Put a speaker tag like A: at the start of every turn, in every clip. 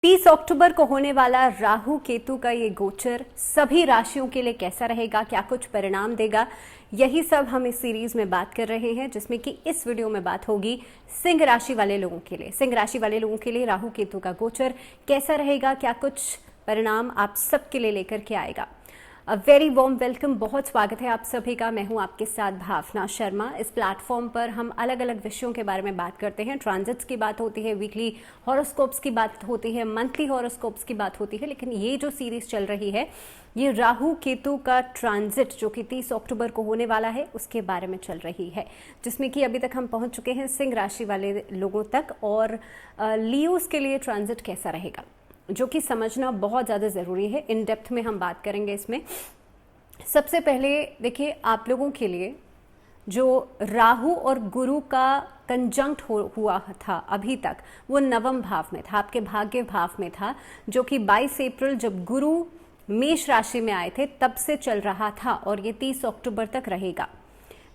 A: 30 अक्टूबर को होने वाला राहु केतु का ये गोचर सभी राशियों के लिए कैसा रहेगा, क्या कुछ परिणाम देगा, यही सब हम इस सीरीज में बात कर रहे हैं, जिसमें कि इस वीडियो में बात होगी सिंह राशि वाले लोगों के लिए। सिंह राशि वाले लोगों के लिए राहु केतु का गोचर कैसा रहेगा, क्या कुछ परिणाम आप सबके लिए लेकर के आएगा। अ वेरी वॉर्म वेलकम, बहुत स्वागत है आप सभी का। मैं हूं आपके साथ भावना शर्मा। इस प्लेटफॉर्म पर हम अलग अलग विषयों के बारे में बात करते हैं। ट्रांजिट्स की बात होती है, वीकली हॉरोस्कोप्स की बात होती है, मंथली हॉरोस्कोप्स की बात होती है, लेकिन ये जो सीरीज चल रही है ये राहु केतु का ट्रांजिट जो कि 30 अक्टूबर को होने वाला है उसके बारे में चल रही है, जिसमें कि अभी तक हम पहुंच चुके हैं सिंह राशि वाले लोगों तक। और लियोस के लिए ट्रांजिट कैसा रहेगा, जो कि समझना बहुत ज़्यादा ज़रूरी है। इन डेप्थ में हम बात करेंगे इसमें। सबसे पहले देखिए, आप लोगों के लिए जो राहु और गुरु का कंजंक्ट हुआ था अभी तक, वो नवम भाव में था, आपके भाग्य भाव में था, जो कि 22 अप्रैल जब गुरु मेष राशि में आए थे तब से चल रहा था और ये 30 अक्टूबर तक रहेगा।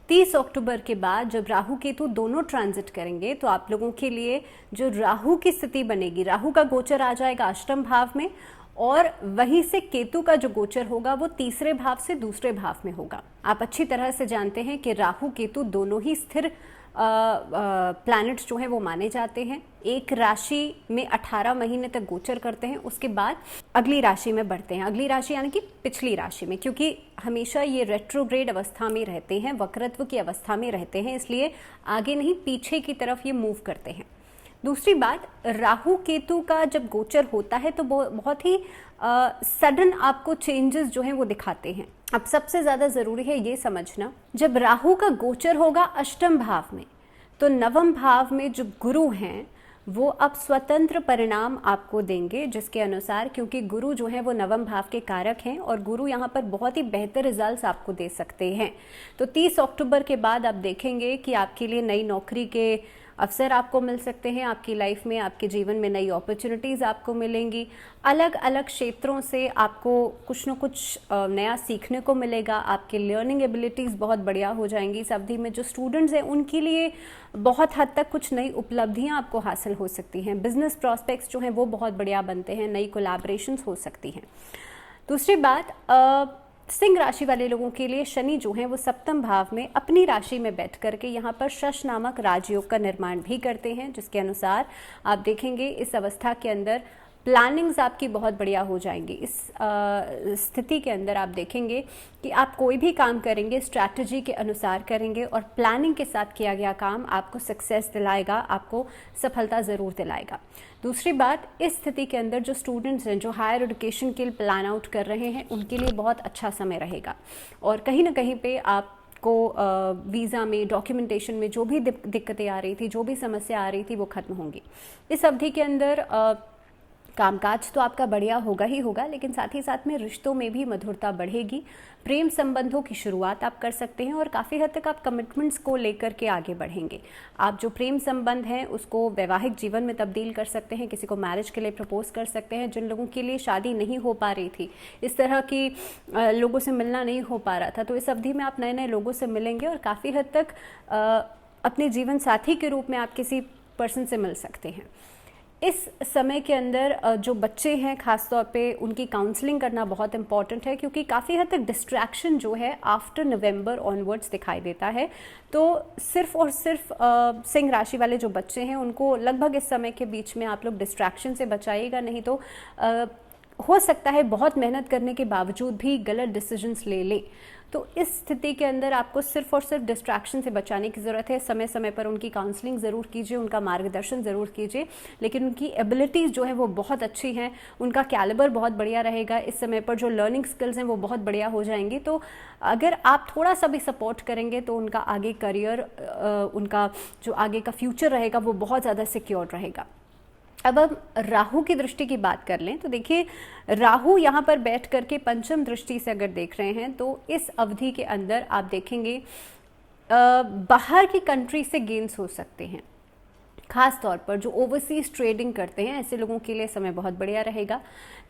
A: 30 अक्टूबर के बाद जब राहु केतु दोनों ट्रांजिट करेंगे तो आप लोगों के लिए जो राहु की स्थिति बनेगी, राहु का गोचर आ जाएगा अष्टम भाव में और वहीं से केतु का जो गोचर होगा वो तीसरे भाव से दूसरे भाव में होगा। आप अच्छी तरह से जानते हैं कि राहु केतु दोनों ही स्थिर प्लैनेट्स जो हैं वो माने जाते हैं। एक राशि में 18 महीने तक गोचर करते हैं, उसके बाद अगली राशि में बढ़ते हैं। अगली राशि यानी कि पिछली राशि में, क्योंकि हमेशा ये रेट्रोग्रेड अवस्था में रहते हैं, वक्रत्व की अवस्था में रहते हैं, इसलिए आगे नहीं पीछे की तरफ ये मूव करते हैं। दूसरी बात, राहु केतु का जब गोचर होता है तो बहुत ही सडन आपको चेंजेस जो हैं वो दिखाते हैं। अब सबसे ज़्यादा ज़रूरी है ये समझना, जब राहु का गोचर होगा अष्टम भाव में तो नवम भाव में जो गुरु हैं वो अब स्वतंत्र परिणाम आपको देंगे, जिसके अनुसार, क्योंकि गुरु जो है वो नवम भाव के कारक हैं और गुरु यहाँ पर बहुत ही बेहतर रिजल्ट्स आपको दे सकते हैं। तो 30 अक्टूबर के बाद आप देखेंगे कि आपके लिए नई नौकरी के अवसर आपको मिल सकते हैं, आपकी लाइफ में, आपके जीवन में नई अपॉर्चुनिटीज़ आपको मिलेंगी। अलग अलग क्षेत्रों से आपको कुछ न कुछ नया सीखने को मिलेगा। आपकी लर्निंग एबिलिटीज़ बहुत बढ़िया हो जाएंगी। इस अवधि में जो स्टूडेंट्स हैं उनके लिए बहुत हद तक कुछ नई उपलब्धियां आपको हासिल हो सकती हैं। बिजनेस प्रॉस्पेक्ट्स जो हैं वो बहुत बढ़िया बनते हैं, नई कोलैबोरेशंस हो सकती हैं। दूसरी बात, सिंह राशि वाले लोगों के लिए शनि जो है वो सप्तम भाव में अपनी राशि में बैठ करके यहाँ पर शश नामक राजयोग का निर्माण भी करते हैं, जिसके अनुसार आप देखेंगे इस अवस्था के अंदर प्लानिंग्स आपकी बहुत बढ़िया हो जाएंगी। इस स्थिति के अंदर आप देखेंगे कि आप कोई भी काम करेंगे स्ट्रैटेजी के अनुसार करेंगे और प्लानिंग के साथ किया गया काम आपको सक्सेस दिलाएगा, आपको सफलता ज़रूर दिलाएगा। दूसरी बात, इस स्थिति के अंदर जो स्टूडेंट्स हैं, जो हायर एजुकेशन के लिए प्लान आउट कर रहे हैं, उनके लिए बहुत अच्छा समय रहेगा और कहीं ना कहीं पे आप को वीज़ा में, डॉक्यूमेंटेशन में जो भी दिक्कतें आ रही थी, जो भी समस्या आ रही थी, वो खत्म होंगी। इस अवधि के अंदर कामकाज तो आपका बढ़िया होगा ही होगा, लेकिन साथ ही साथ में रिश्तों में भी मधुरता बढ़ेगी। प्रेम संबंधों की शुरुआत आप कर सकते हैं और काफ़ी हद तक आप कमिटमेंट्स को लेकर के आगे बढ़ेंगे। आप जो प्रेम संबंध हैं उसको वैवाहिक जीवन में तब्दील कर सकते हैं, किसी को मैरिज के लिए प्रपोज कर सकते हैं। जिन लोगों के लिए शादी नहीं हो पा रही थी, इस तरह की लोगों से मिलना नहीं हो पा रहा था, तो इस अवधि में आप नए नए लोगों से मिलेंगे और काफ़ी हद तक अपने जीवन साथी के रूप में आप किसी पर्सन से मिल सकते हैं। इस समय के अंदर जो बच्चे हैं खासतौर पे उनकी काउंसलिंग करना बहुत इंपॉर्टेंट है, क्योंकि काफ़ी हद तक डिस्ट्रैक्शन जो है आफ्टर नवंबर ऑनवर्ड्स दिखाई देता है। तो सिर्फ और सिर्फ सिंह राशि वाले जो बच्चे हैं उनको लगभग इस समय के बीच में आप लोग डिस्ट्रैक्शन से बचाइएगा, नहीं तो हो सकता है बहुत मेहनत करने के बावजूद भी गलत डिसीजंस ले लें। तो इस स्थिति के अंदर आपको सिर्फ और सिर्फ डिस्ट्रैक्शन से बचाने की ज़रूरत है। समय समय पर उनकी काउंसलिंग ज़रूर कीजिए, उनका मार्गदर्शन ज़रूर कीजिए, लेकिन उनकी एबिलिटीज़ जो है वो बहुत अच्छी हैं, उनका कैलिबर बहुत बढ़िया रहेगा। इस समय पर जो लर्निंग स्किल्स हैं वो बहुत बढ़िया हो जाएंगी। तो अगर आप थोड़ा सा भी सपोर्ट करेंगे तो उनका आगे करियर, उनका जो आगे का फ्यूचर रहेगा वो बहुत ज़्यादा सिक्योर रहेगा। अब हम राहु की दृष्टि की बात कर लें तो देखिए, राहु यहाँ पर बैठ करके पंचम दृष्टि से अगर देख रहे हैं तो इस अवधि के अंदर आप देखेंगे बाहर की कंट्री से गेन्स हो सकते हैं। खास तौर पर जो ओवरसीज ट्रेडिंग करते हैं ऐसे लोगों के लिए समय बहुत बढ़िया रहेगा।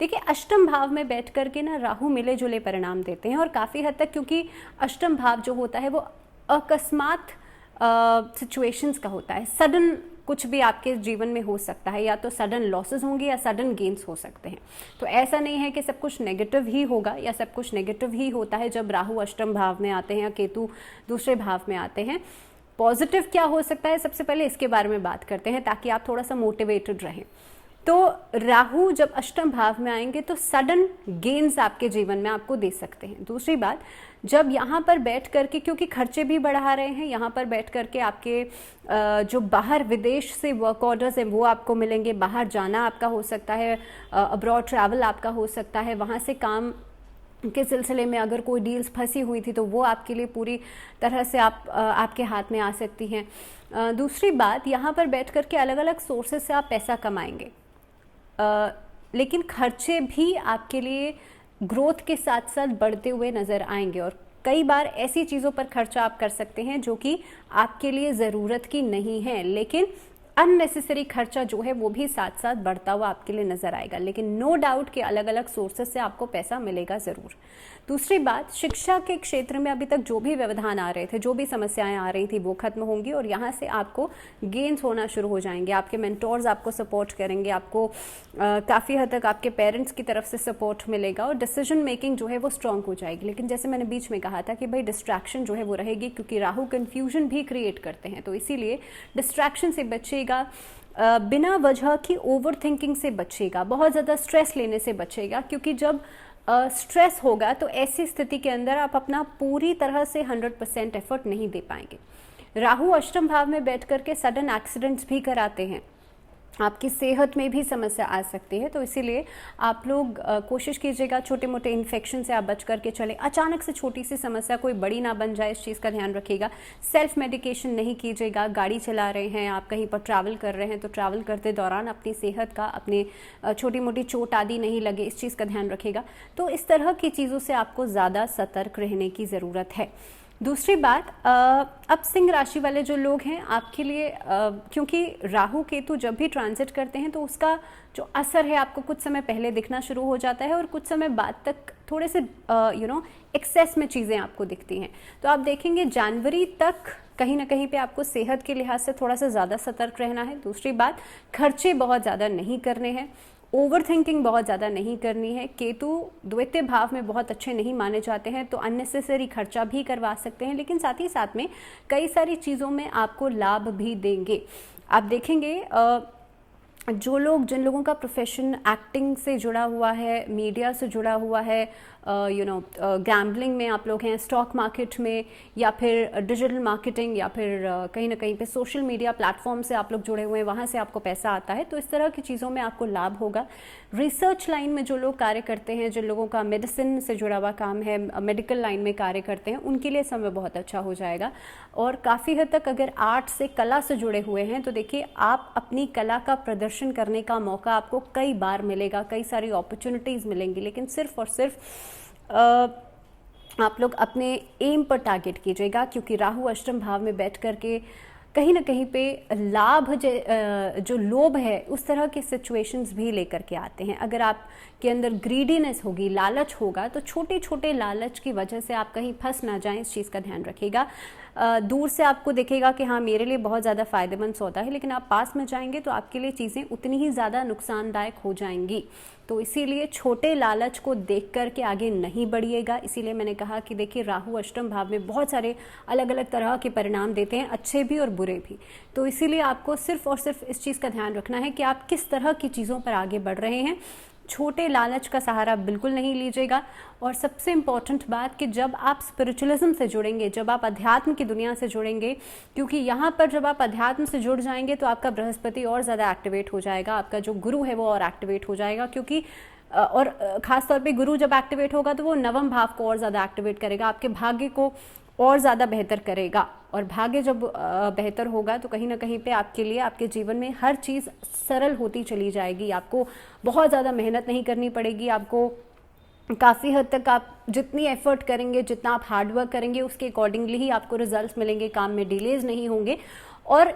A: देखिए, अष्टम भाव में बैठ करके ना राहु मिले जुले परिणाम देते हैं और काफ़ी हद तक, क्योंकि अष्टम भाव जो होता है वो अकस्मात सिचुएशंस का होता है, सडन कुछ भी आपके जीवन में हो सकता है, या तो सडन लॉसेस होंगे या सडन गेन्स हो सकते हैं। तो ऐसा नहीं है कि सब कुछ नेगेटिव ही होगा या सब कुछ नेगेटिव ही होता है जब राहु अष्टम भाव में आते हैं या केतु दूसरे भाव में आते हैं। पॉजिटिव क्या हो सकता है, सबसे पहले इसके बारे में बात करते हैं ताकि आप थोड़ा सा मोटिवेटेड रहें। तो राहु जब अष्टम भाव में आएंगे तो सडन गेन्स आपके जीवन में आपको दे सकते हैं। दूसरी बात, जब यहाँ पर बैठ करके, क्योंकि खर्चे भी बढ़ा रहे हैं, यहाँ पर बैठ करके आपके जो बाहर विदेश से वर्क ऑर्डर्स हैं वो आपको मिलेंगे, बाहर जाना आपका हो सकता है, अब्रॉड ट्रैवल आपका हो सकता है, वहाँ से काम के सिलसिले में अगर कोई डील्स फंसी हुई थी तो वो आपके लिए पूरी तरह से आपके हाथ में आ सकती हैं। दूसरी बात, यहाँ पर बैठ करके अलग अलग सोर्सेज से आप पैसा कमाएंगे, लेकिन खर्चे भी आपके लिए ग्रोथ के साथ साथ बढ़ते हुए नज़र आएंगे और कई बार ऐसी चीज़ों पर खर्चा आप कर सकते हैं जो कि आपके लिए ज़रूरत की नहीं है, लेकिन अननेसेसरी खर्चा जो है वो भी साथ साथ बढ़ता हुआ आपके लिए नजर आएगा। लेकिन नो डाउट कि अलग अलग सोर्सेस से आपको पैसा मिलेगा ज़रूर। दूसरी बात, शिक्षा के क्षेत्र में अभी तक जो भी व्यवधान आ रहे थे, जो भी समस्याएं आ रही थी वो खत्म होंगी और यहाँ से आपको गेन्स होना शुरू हो जाएंगे। आपके मेंटोर्स आपको सपोर्ट करेंगे, आपको काफ़ी हद तक आपके पेरेंट्स की तरफ से सपोर्ट मिलेगा और डिसीजन मेकिंग जो है वो स्ट्रांग हो जाएगी। लेकिन जैसे मैंने बीच में कहा था कि भाई डिस्ट्रैक्शन जो है वो रहेगी, क्योंकि राहु कन्फ्यूजन भी क्रिएट करते हैं, तो इसीलिए डिस्ट्रैक्शन से बचेगा, बिना वजह की ओवर थिंकिंग से बचेगा, बहुत ज़्यादा स्ट्रेस लेने से बचेगा, क्योंकि जब स्ट्रेस होगा तो ऐसी स्थिति के अंदर आप अपना पूरी तरह से 100% एफर्ट नहीं दे पाएंगे। राहु अष्टम भाव में बैठ करके सडन एक्सीडेंट्स भी कराते हैं, आपकी सेहत में भी समस्या आ सकती है, तो इसीलिए आप लोग कोशिश कीजिएगा छोटे मोटे इन्फेक्शन से आप बच करके चले। अचानक से छोटी सी समस्या कोई बड़ी ना बन जाए, इस चीज़ का ध्यान रखिएगा। सेल्फ मेडिकेशन नहीं कीजिएगा। गाड़ी चला रहे हैं आप, कहीं पर ट्रैवल कर रहे हैं तो ट्रैवल करते दौरान अपनी सेहत का, अपने छोटी मोटी चोट आदि नहीं लगे, इस चीज़ का ध्यान रखिएगा। तो इस तरह की चीज़ों से आपको ज़्यादा सतर्क रहने की ज़रूरत है। दूसरी बात, अब सिंह राशि वाले जो लोग हैं आपके लिए, क्योंकि राहु केतु जब भी ट्रांजिट करते हैं तो उसका जो असर है आपको कुछ समय पहले दिखना शुरू हो जाता है और कुछ समय बाद तक थोड़े से एक्सेस में चीज़ें आपको दिखती हैं। तो आप देखेंगे जनवरी तक कहीं ना कहीं पे आपको सेहत के लिहाज से थोड़ा सा ज़्यादा सतर्क रहना है। दूसरी बात, खर्चे बहुत ज़्यादा नहीं करने हैं, ओवर थिंकिंग बहुत ज़्यादा नहीं करनी है। केतु द्वितीय भाव में बहुत अच्छे नहीं माने जाते हैं, तो अननेसेसरी खर्चा भी करवा सकते हैं, लेकिन साथ ही साथ में कई सारी चीज़ों में आपको लाभ भी देंगे। आप देखेंगे जिन लोगों का प्रोफेशन एक्टिंग से जुड़ा हुआ है, मीडिया से जुड़ा हुआ है, गैम्बलिंग में आप लोग हैं, स्टॉक मार्केट में, या फिर डिजिटल मार्केटिंग, या फिर कहीं ना कहीं पे सोशल मीडिया प्लेटफॉर्म से आप लोग जुड़े हुए हैं, वहाँ से आपको पैसा आता है, तो इस तरह की चीज़ों में आपको लाभ होगा। रिसर्च लाइन में जो लोग कार्य करते हैं, जिन लोगों का मेडिसिन से जुड़ा हुआ काम है, मेडिकल लाइन में कार्य करते हैं, उनके लिए समय बहुत अच्छा हो जाएगा। और काफ़ी हद तक अगर आर्ट से, कला से जुड़े हुए हैं तो देखिए आप अपनी कला का प्रदर्शन करने का मौका आपको कई बार मिलेगा, कई सारी अपॉर्चुनिटीज़ मिलेंगी, लेकिन सिर्फ और सिर्फ आप लोग अपने एम पर टारगेट कीजिएगा, क्योंकि राहु अष्टम भाव में बैठ करके कहीं ना कहीं पे लाभ जो लोभ है उस तरह के सिचुएशंस भी लेकर के आते हैं। अगर आपके अंदर ग्रीडीनेस होगी, लालच होगा, तो छोटे छोटे लालच की वजह से आप कहीं फंस ना जाएं, इस चीज़ का ध्यान रखिएगा। दूर से आपको दिखेगा कि हाँ मेरे लिए बहुत ज़्यादा फ़ायदेमंद सौदा है, लेकिन आप पास में जाएंगे तो आपके लिए चीज़ें उतनी ही ज़्यादा नुकसानदायक हो जाएंगी। तो इसीलिए छोटे लालच को देख कर के आगे नहीं बढ़िएगा। इसीलिए मैंने कहा कि देखिए राहु अष्टम भाव में बहुत सारे अलग अलग तरह के परिणाम देते हैं, अच्छे भी और बुरे भी। तो इसीलिए आपको सिर्फ और सिर्फ इस चीज़ का ध्यान रखना है कि आप किस तरह की चीज़ों पर आगे बढ़ रहे हैं। छोटे लालच का सहारा बिल्कुल नहीं लीजिएगा। और सबसे इम्पॉर्टेंट बात कि जब आप स्पिरिचुअलिज्म से जुड़ेंगे, जब आप अध्यात्म की दुनिया से जुड़ेंगे, क्योंकि यहाँ पर जब आप अध्यात्म से जुड़ जाएंगे तो आपका बृहस्पति और ज़्यादा एक्टिवेट हो जाएगा, आपका जो गुरु है वो और एक्टिवेट हो जाएगा, क्योंकि और ख़ास तौर पे गुरु जब एक्टिवेट होगा तो वो नवम भाव को और ज़्यादा एक्टिवेट करेगा, आपके भाग्य को और ज़्यादा बेहतर करेगा। और भाग्य जब बेहतर होगा तो कहीं ना कहीं पे आपके लिए, आपके जीवन में हर चीज़ सरल होती चली जाएगी। आपको बहुत ज़्यादा मेहनत नहीं करनी पड़ेगी, आपको काफ़ी हद तक आप जितनी एफर्ट करेंगे, जितना आप हार्डवर्क करेंगे, उसके अकॉर्डिंगली ही आपको रिजल्ट्स मिलेंगे, काम में डिलेज नहीं होंगे। और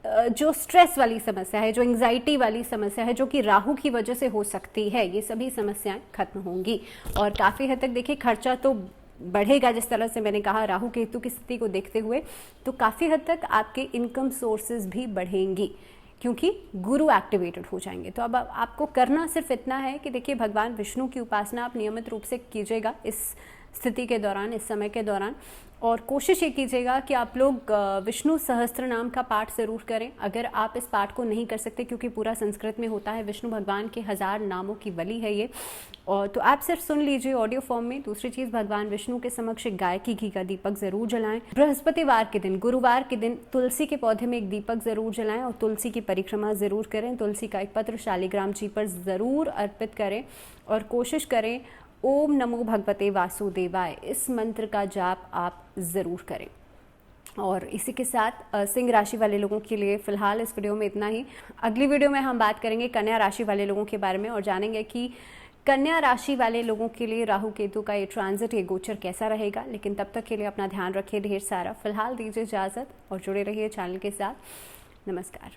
A: जो स्ट्रेस वाली समस्या है, जो एंग्जाइटी वाली समस्या है, जो कि राहु की वजह से हो सकती है, ये सभी समस्याएं खत्म होंगी। और काफ़ी हद तक देखिए खर्चा तो बढ़ेगा, जिस तरह से मैंने कहा राहु केतु की स्थिति को देखते हुए, तो काफ़ी हद तक आपके इनकम सोर्सेज भी बढ़ेंगी। क्योंकि गुरु एक्टिवेटेड हो जाएंगे। तो अब आपको करना सिर्फ इतना है कि देखिए, भगवान विष्णु की उपासना आप नियमित रूप से कीजिएगा इस स्थिति के दौरान, इस समय के दौरान, और कोशिश ये कीजिएगा कि आप लोग विष्णु सहस्त्र नाम का पाठ ज़रूर करें। अगर आप इस पाठ को नहीं कर सकते, क्योंकि पूरा संस्कृत में होता है, विष्णु भगवान के 1000 नामों की वली है ये, और तो आप सिर्फ सुन लीजिए ऑडियो फॉर्म में। दूसरी चीज़, भगवान विष्णु के समक्ष एक गाय की घी का दीपक ज़रूर जलाएं। बृहस्पतिवार के दिन, गुरुवार के दिन तुलसी के पौधे में एक दीपक ज़रूर जलाएं और तुलसी की परिक्रमा ज़रूर करें। तुलसी का एक पत्र शालिग्राम जी पर ज़रूर अर्पित करें और कोशिश करें ओम नमो भगवते वासुदेवाय, इस मंत्र का जाप आप ज़रूर करें। और इसी के साथ सिंह राशि वाले लोगों के लिए फ़िलहाल इस वीडियो में इतना ही। अगली वीडियो में हम बात करेंगे कन्या राशि वाले लोगों के बारे में और जानेंगे कि कन्या राशि वाले लोगों के लिए राहु केतु का ये ट्रांजिट, ये गोचर कैसा रहेगा। लेकिन तब तक के लिए अपना ध्यान रखिए ढेर सारा। फिलहाल दीजिए इजाज़त और जुड़े रहिए चैनल के साथ। नमस्कार।